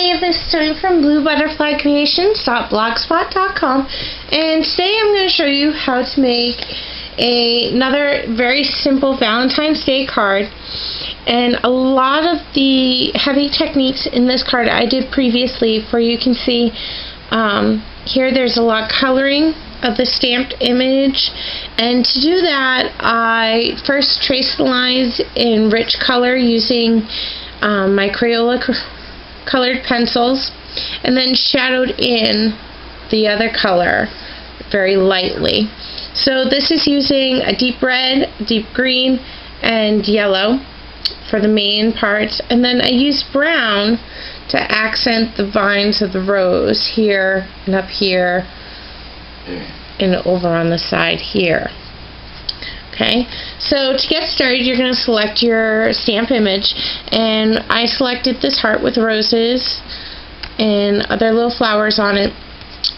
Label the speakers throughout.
Speaker 1: Hi, this is Tony from bluebutterflycreations.blogspot.com, and today I'm going to show you how to make another very simple Valentine's Day card. And a lot of the heavy techniques in this card I did previously, for you can see here there's a lot of coloring of the stamped image, and to do that I first traced the lines in rich color using my Crayola colored pencils, and then shadowed in the other color very lightly. So this is using a deep red, deep green, and yellow for the main parts, and then I used brown to accent the vines of the rose here and up here and over on the side here. Okay, so to get started, you're going to select your stamp image, and I selected this heart with roses and other little flowers on it,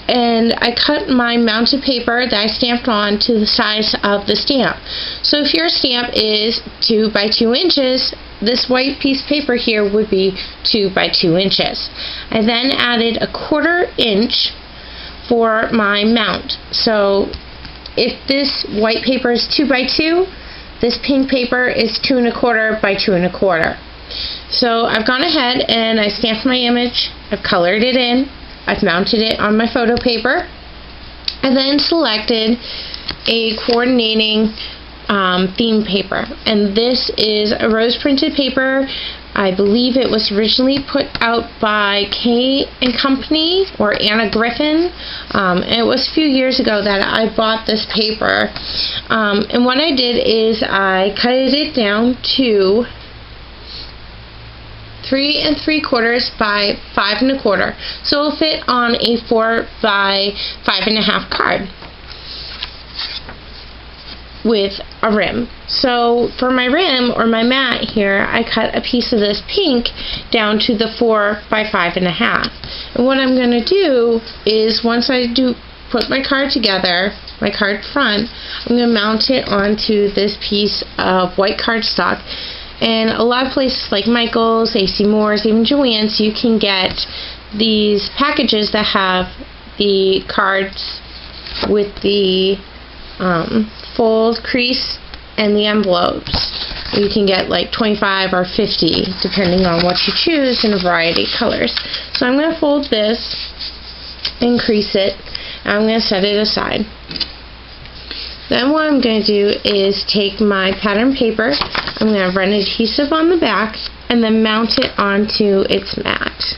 Speaker 1: and I cut my mounted paper that I stamped on to the size of the stamp. So if your stamp is 2 by 2 inches, this white piece of paper here would be 2 by 2 inches. I then added a 1/4 inch for my mount. So if this white paper is 2 by 2, this pink paper is 2 1/4 by 2 1/4. So I've gone ahead and I stamped my image, I've colored it in, I've mounted it on my photo paper, and then selected a coordinating theme paper. And this is a rose printed paper. I believe it was originally put out by K & Company or Anna Griffin. It was a few years ago that I bought this paper. And what I did is I cut it down to 3 3/4 by 5 1/4. So it'll fit on a 4 by 5 1/2 card with a rim. So for my rim or my mat here, I cut a piece of this pink down to the 4 by 5 1/2. And what I'm going to do is, once I put my card together, my card front, I'm going to mount it onto this piece of white cardstock. And a lot of places like Michael's, AC Moore's, even Joann's, you can get these packages that have the cards with the fold crease and the envelopes. You can get like 25 or 50 depending on what you choose in a variety of colors. So I'm going to fold this, increase it, and I'm going to set it aside. Then what I'm going to do is take my pattern paper, I'm going to run adhesive on the back, and then mount it onto its mat.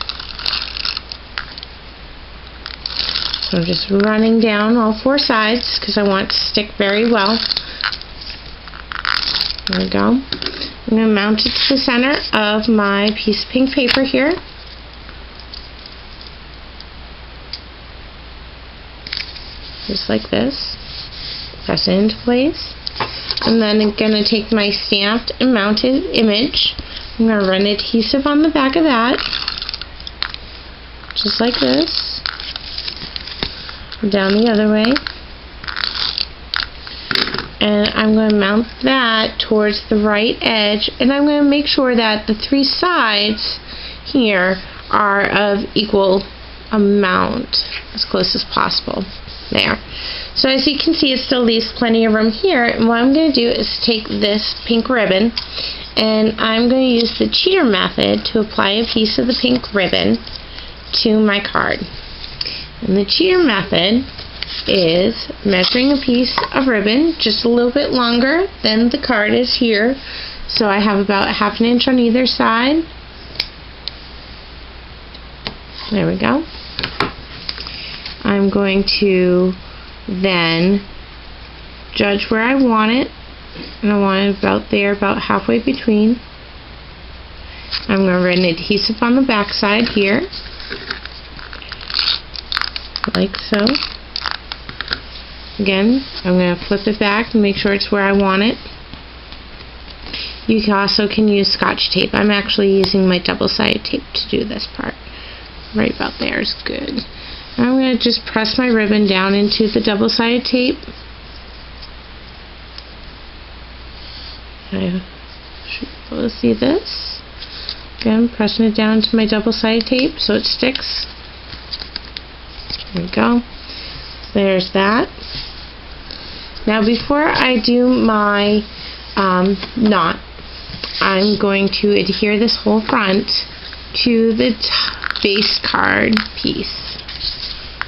Speaker 1: So I'm just running down all 4 sides because I want it to stick very well. There we go. I'm going to mount it to the center of my piece of pink paper here. Just like this. Press it into place. And then I'm going to take my stamped and mounted image. I'm going to run adhesive on the back of that. Just like this. Down the other way, and I'm going to mount that towards the right edge, and I'm going to make sure that the 3 sides here are of equal amount, as close as possible. There. So as you can see, it still leaves plenty of room here, and what I'm going to do is take this pink ribbon, and I'm going to use the cheater method to apply a piece of the pink ribbon to my card. And the cheater method is measuring a piece of ribbon just a little bit longer than the card is here. So I have about 1/2 inch on either side. There we go. I'm going to then judge where I want it. And I want it about there, about halfway between. I'm going to run adhesive on the back side here. Like so. Again, I'm going to flip it back and make sure it's where I want it. You also can use Scotch tape. I'm actually using my double-sided tape to do this part. Right about there is good. I'm going to just press my ribbon down into the double-sided tape. I should be able to see this. Again, pressing it down to my double-sided tape so it sticks. There we go. There's that. Now before I do my knot, I'm going to adhere this whole front to the base card piece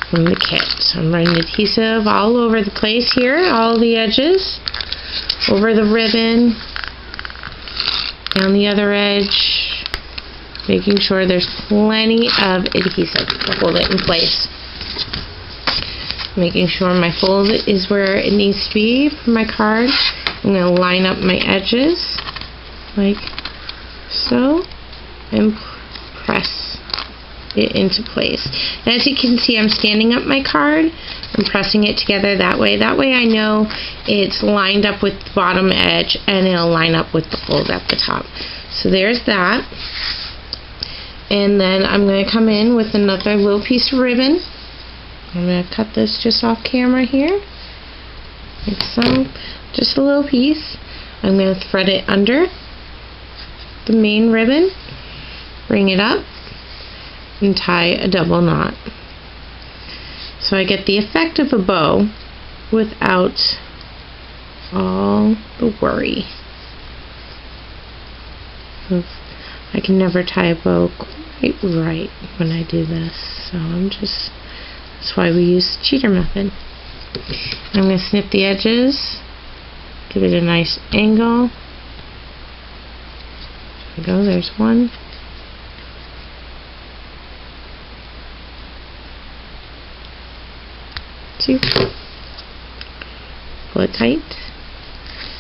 Speaker 1: from the kit. So I'm running adhesive all over the place here, all the edges, over the ribbon, down the other edge, making sure there's plenty of adhesive to hold it in place. Making sure my fold is where it needs to be for my card. I'm going to line up my edges like so and press it into place. And as you can see, I'm standing up my card and pressing it together that way. That way I know it's lined up with the bottom edge and it'll line up with the fold at the top. So there's that. And then I'm going to come in with another little piece of ribbon. I'm going to cut this just off camera here, like so, just a little piece. I'm going to thread it under the main ribbon, bring it up, and tie a double knot. So I get the effect of a bow without all the worry of I can never tie a bow quite right when I do this. So that's why we use the cheater method. I'm going to snip the edges, give it a nice angle. There we go, there's one. Two. Pull it tight.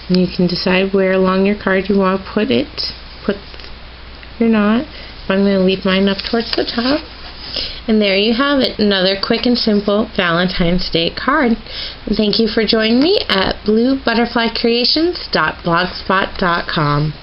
Speaker 1: And you can decide where along your card you want to put it. Put your knot. I'm going to leave mine up towards the top. And there you have it, another quick and simple Valentine's Day card. And thank you for joining me at bluebutterflycreations.blogspot.com.